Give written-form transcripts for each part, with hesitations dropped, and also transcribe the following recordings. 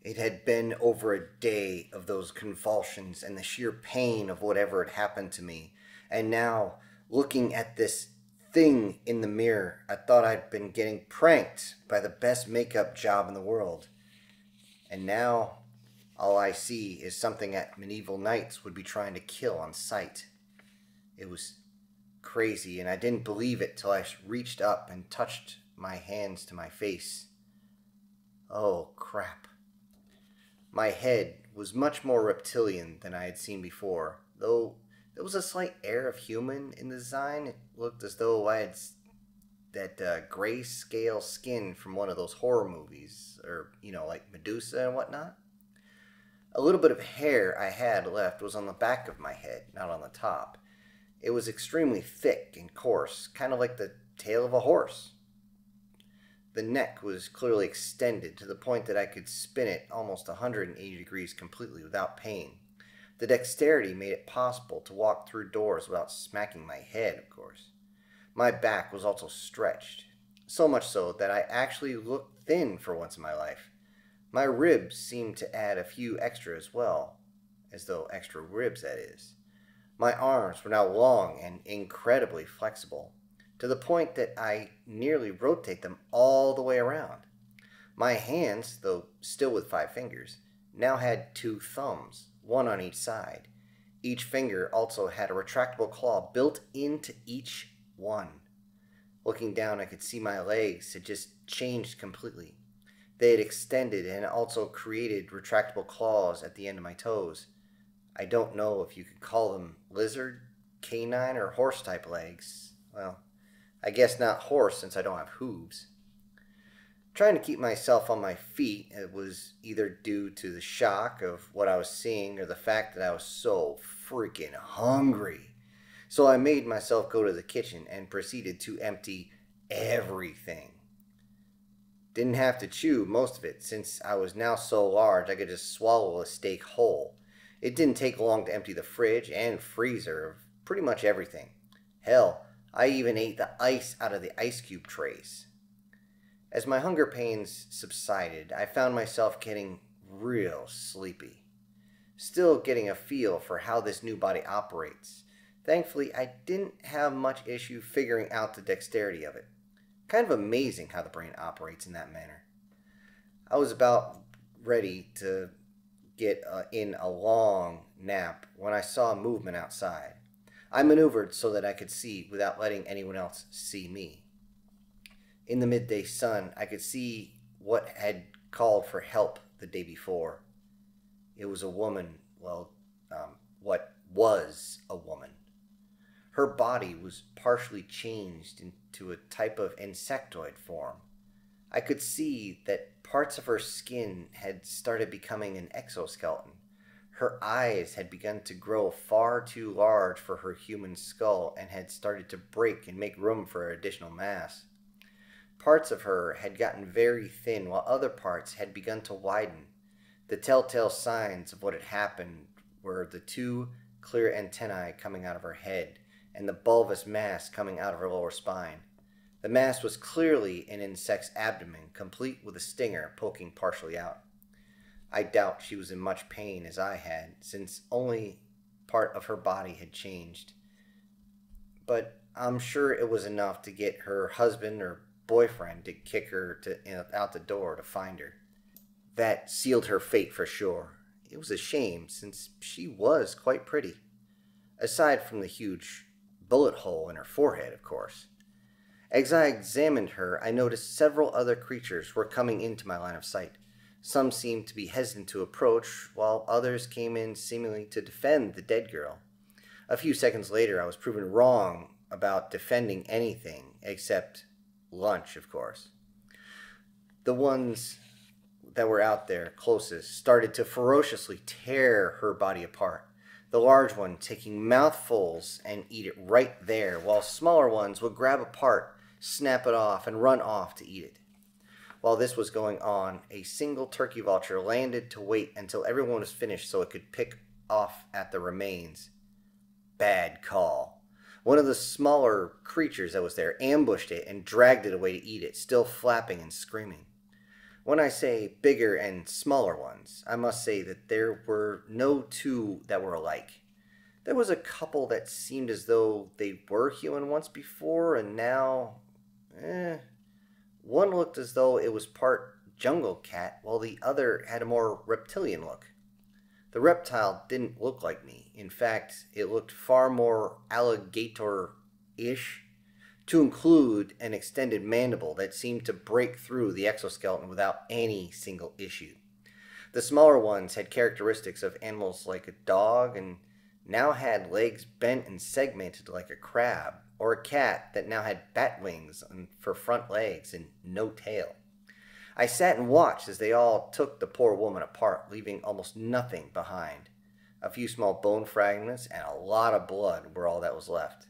It had been over a day of those convulsions and the sheer pain of whatever had happened to me. And now, looking at this thing in the mirror, I thought I'd been getting pranked by the best makeup job in the world. And now, all I see is something that medieval knights would be trying to kill on sight. It was crazy, and I didn't believe it till I reached up and touched my hands to my face. Oh, crap. My head was much more reptilian than I had seen before, though there was a slight air of human in the design. It looked as though I had that grayscale skin from one of those horror movies, or, like Medusa and whatnot. A little bit of hair I had left was on the back of my head, not on the top. It was extremely thick and coarse, kind of like the tail of a horse. The neck was clearly extended to the point that I could spin it almost 180 degrees completely without pain. The dexterity made it possible to walk through doors without smacking my head, of course. My back was also stretched, so much so that I actually looked thin for once in my life. My ribs seemed to add a few extra as well, as though extra ribs, that is. My arms were now long and incredibly flexible, to the point that I nearly rotate them all the way around. My hands, though still with 5 fingers, now had 2 thumbs, one on each side. Each finger also had a retractable claw built into each one. Looking down, I could see my legs had just changed completely. They had extended and also created retractable claws at the end of my toes. I don't know if you could call them lizard, canine, or horse-type legs. Well, I guess not horse since I don't have hooves. Trying to keep myself on my feet, it was either due to the shock of what I was seeing or the fact that I was so freaking hungry. So I made myself go to the kitchen and proceeded to empty everything. Didn't have to chew most of it since I was now so large I could just swallow a steak whole. It didn't take long to empty the fridge and freezer of pretty much everything. Hell, I even ate the ice out of the ice cube trays. As my hunger pains subsided, I found myself getting real sleepy. Still getting a feel for how this new body operates. Thankfully, I didn't have much issue figuring out the dexterity of it. Kind of amazing how the brain operates in that manner. I was about ready to get in a long nap when I saw movement outside. I maneuvered so that I could see without letting anyone else see me. In the midday sun, I could see what had called for help the day before. It was a woman, what was a woman. Her body was partially changed into a type of insectoid form. I could see that parts of her skin had started becoming an exoskeleton. Her eyes had begun to grow far too large for her human skull and had started to break and make room for additional mass. Parts of her had gotten very thin while other parts had begun to widen. The telltale signs of what had happened were the 2 clear antennae coming out of her head and the bulbous mass coming out of her lower spine. The mass was clearly an insect's abdomen, complete with a stinger poking partially out. I doubt she was in much pain as I had, since only part of her body had changed. But I'm sure it was enough to get her husband or boyfriend to kick her out the door to find her. That sealed her fate for sure. It was a shame, since she was quite pretty. Aside from the huge bullet hole in her forehead, of course. As I examined her, I noticed several other creatures were coming into my line of sight. Some seemed to be hesitant to approach, while others came in seemingly to defend the dead girl. A few seconds later, I was proven wrong about defending anything, except lunch, of course. The ones that were out there closest started to ferociously tear her body apart. The large one taking mouthfuls and eat it right there, while smaller ones would grab a part, snap it off, and run off to eat it. While this was going on, a single turkey vulture landed to wait until everyone was finished so it could pick off at the remains. Bad call. One of the smaller creatures that was there ambushed it and dragged it away to eat it, still flapping and screaming. When I say bigger and smaller ones, I must say that there were no two that were alike. There was a couple that seemed as though they were human once before, and now, eh. One looked as though it was part jungle cat, while the other had a more reptilian look. The reptile didn't look like me. In fact, it looked far more alligator-ish, to include an extended mandible that seemed to break through the exoskeleton without any single issue. The smaller ones had characteristics of animals like a dog and now had legs bent and segmented like a crab, or a cat that now had bat wings for front legs and no tail. I sat and watched as they all took the poor woman apart, leaving almost nothing behind. A few small bone fragments and a lot of blood were all that was left.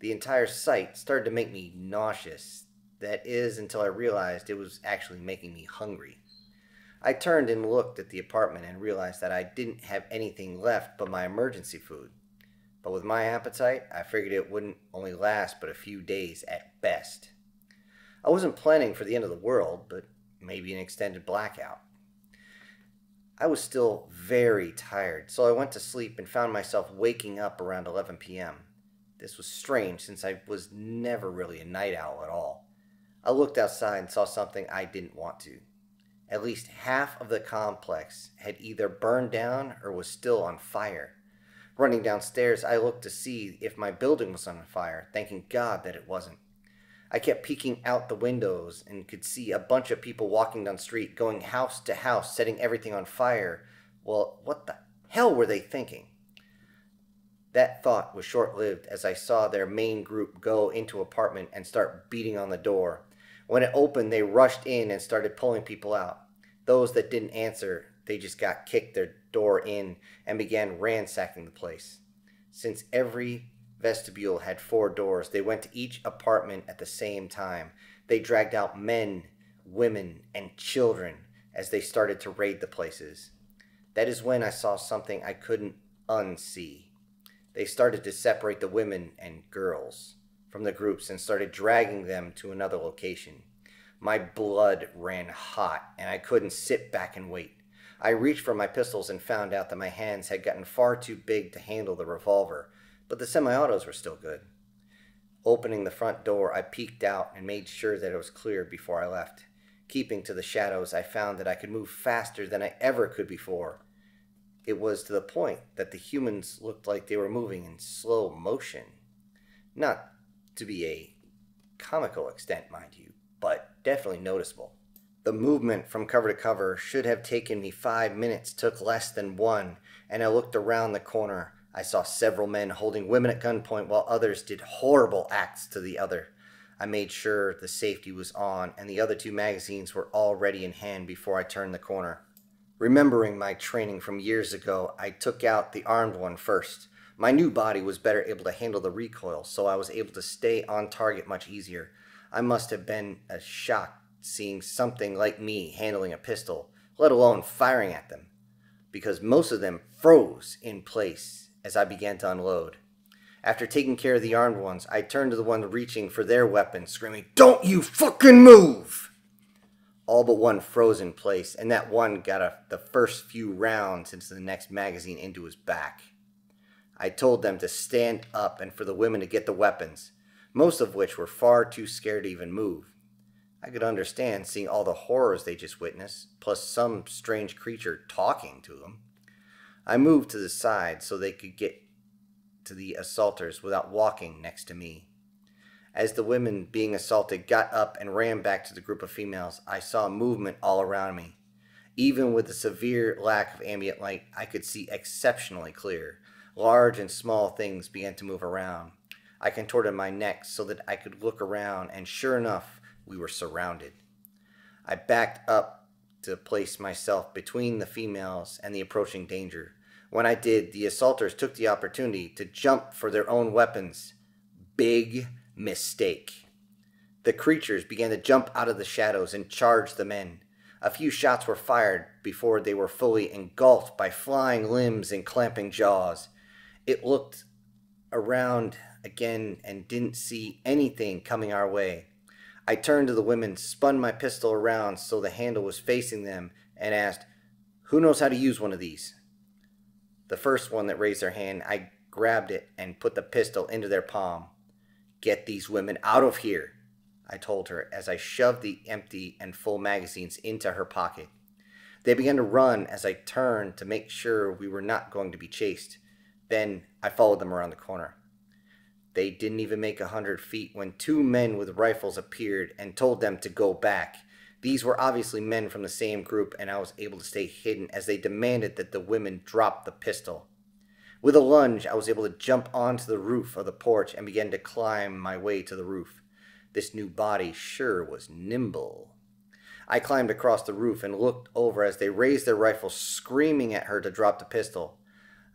The entire sight started to make me nauseous. That is, until I realized it was actually making me hungry. I turned and looked at the apartment and realized that I didn't have anything left but my emergency food. But with my appetite, I figured it wouldn't only last but a few days at best. I wasn't planning for the end of the world, but maybe an extended blackout. I was still very tired, so I went to sleep and found myself waking up around 11 p.m. This was strange since I was never really a night owl at all. I looked outside and saw something I didn't want to. At least half of the complex had either burned down or was still on fire. Running downstairs, I looked to see if my building was on fire, thanking God that it wasn't. I kept peeking out the windows and could see a bunch of people walking down the street, going house to house, setting everything on fire. Well, what the hell were they thinking? That thought was short-lived as I saw their main group go into an apartment and start beating on the door. When it opened, they rushed in and started pulling people out. Those that didn't answer, they just got kicked their door in and began ransacking the place. Since every vestibule had 4 doors, they went to each apartment at the same time. They dragged out men, women, and children as they started to raid the places. That is when I saw something I couldn't unsee. They started to separate the women and girls from the groups and started dragging them to another location. My blood ran hot, and I couldn't sit back and wait. I reached for my pistols and found out that my hands had gotten far too big to handle the revolver, but the semi-autos were still good. Opening the front door, I peeked out and made sure that it was clear before I left. Keeping to the shadows, I found that I could move faster than I ever could before. It was to the point that the humans looked like they were moving in slow motion. Not to be a comical extent, mind you, but definitely noticeable. The movement from cover to cover should have taken me 5 minutes, took less than 1, and I looked around the corner. I saw several men holding women at gunpoint while others did horrible acts to the other. I made sure the safety was on and the other 2 magazines were already in hand before I turned the corner. Remembering my training from years ago, I took out the armed one first. My new body was better able to handle the recoil, so I was able to stay on target much easier. I must have been shocked seeing something like me handling a pistol, let alone firing at them, because most of them froze in place as I began to unload. After taking care of the armed ones, I turned to the one reaching for their weapon, screaming, "Don't you fucking move!" All but one froze in place, and that one got the first few rounds into the next magazine into his back. I told them to stand up and for the women to get the weapons, most of which were far too scared to even move. I could understand seeing all the horrors they just witnessed, plus some strange creature talking to them. I moved to the side so they could get to the assaulters without walking next to me. As the women being assaulted got up and ran back to the group of females, I saw movement all around me. Even with the severe lack of ambient light, I could see exceptionally clear. Large and small things began to move around. I contorted my neck so that I could look around, and sure enough, we were surrounded. I backed up to place myself between the females and the approaching danger. When I did, the assaulters took the opportunity to jump for their own weapons. Big mistake. The creatures began to jump out of the shadows and charge the men. A few shots were fired before they were fully engulfed by flying limbs and clamping jaws. It looked around again and didn't see anything coming our way. I turned to the women, spun my pistol around so the handle was facing them, and asked, "Who knows how to use one of these?" The first one that raised their hand, I grabbed it and put the pistol into their palm. "Get these women out of here," I told her as I shoved the empty and full magazines into her pocket. They began to run as I turned to make sure we were not going to be chased. Then I followed them around the corner. They didn't even make 100 feet when 2 men with rifles appeared and told them to go back. These were obviously men from the same group, and I was able to stay hidden as they demanded that the women drop the pistol. With a lunge, I was able to jump onto the roof of the porch and began to climb my way to the roof. This new body sure was nimble. I climbed across the roof and looked over as they raised their rifles, screaming at her to drop the pistol.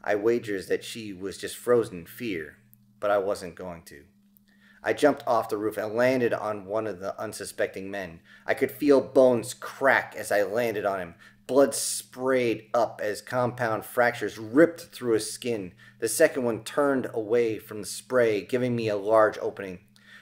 I wagers that she was just frozen in fear, but I wasn't going to. I jumped off the roof and landed on one of the unsuspecting men. I could feel bones crack as I landed on him. Blood sprayed up as compound fractures ripped through his skin. The second one turned away from the spray, giving me a large opening.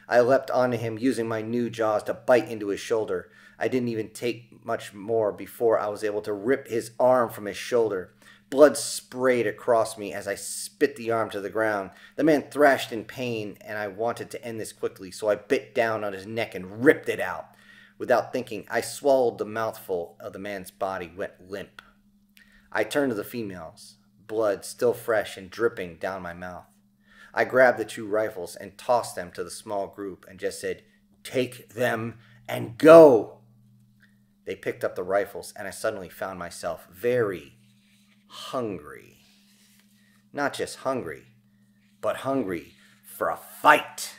I leapt onto him, using my new jaws to bite into his shoulder. I didn't even take much more before I was able to rip his arm from his shoulder. Blood sprayed across me as I spit the arm to the ground. The man thrashed in pain, and I wanted to end this quickly, so I bit down on his neck and ripped it out. Without thinking, I swallowed the mouthful of the man's body, went limp. I turned to the females, blood still fresh and dripping down my mouth. I grabbed the 2 rifles and tossed them to the small group and just said, "Take them and go!" They picked up the rifles, and I suddenly found myself very hungry. Not just hungry, but hungry for a fight.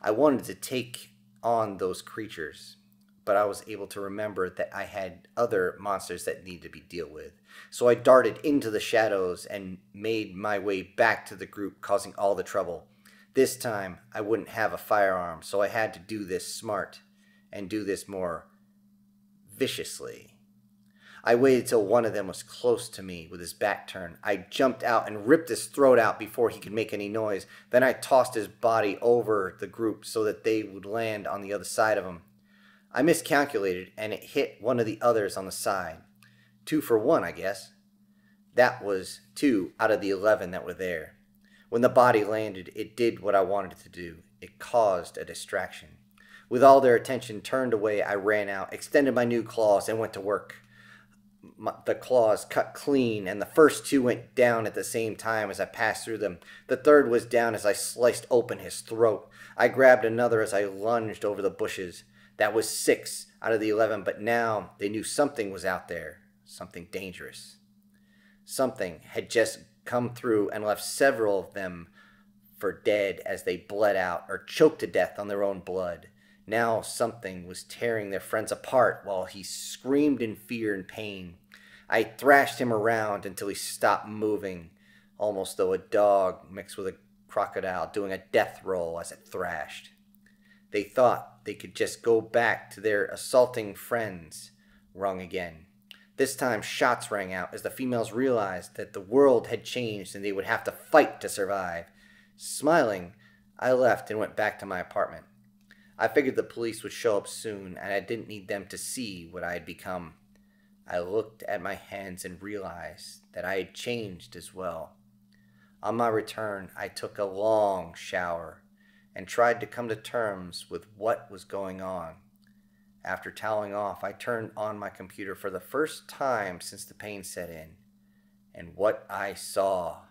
I wanted to take on those creatures, but I was able to remember that I had other monsters that needed to be dealt with. So I darted into the shadows and made my way back to the group, causing all the trouble. This time, I wouldn't have a firearm, so I had to do this smart and do this more viciously. I waited till one of them was close to me with his back turned. I jumped out and ripped his throat out before he could make any noise. Then I tossed his body over the group so that they would land on the other side of him. I miscalculated, and it hit one of the others on the side. 2 for 1, I guess. That was 2 out of the 11 that were there. When the body landed, it did what I wanted it to do. It caused a distraction. With all their attention turned away, I ran out, extended my new claws, and went to work. The claws cut clean, and the first 2 went down at the same time as I passed through them. The third was down as I sliced open his throat. I grabbed another as I lunged over the bushes. That was 6 out of the 11, but now they knew something was out there, something dangerous. Something had just come through and left several of them for dead as they bled out or choked to death on their own blood. Now something was tearing their friends apart while he screamed in fear and pain. I thrashed him around until he stopped moving, almost though a dog mixed with a crocodile doing a death roll as it thrashed. They thought they could just go back to their assaulting friends. Wrong again. This time shots rang out as the females realized that the world had changed and they would have to fight to survive. Smiling, I left and went back to my apartment. I figured the police would show up soon, and I didn't need them to see what I had become. I looked at my hands and realized that I had changed as well. On my return, I took a long shower and tried to come to terms with what was going on. After toweling off, I turned on my computer for the first time since the pain set in, and what I saw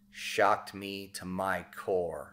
shocked me to my core.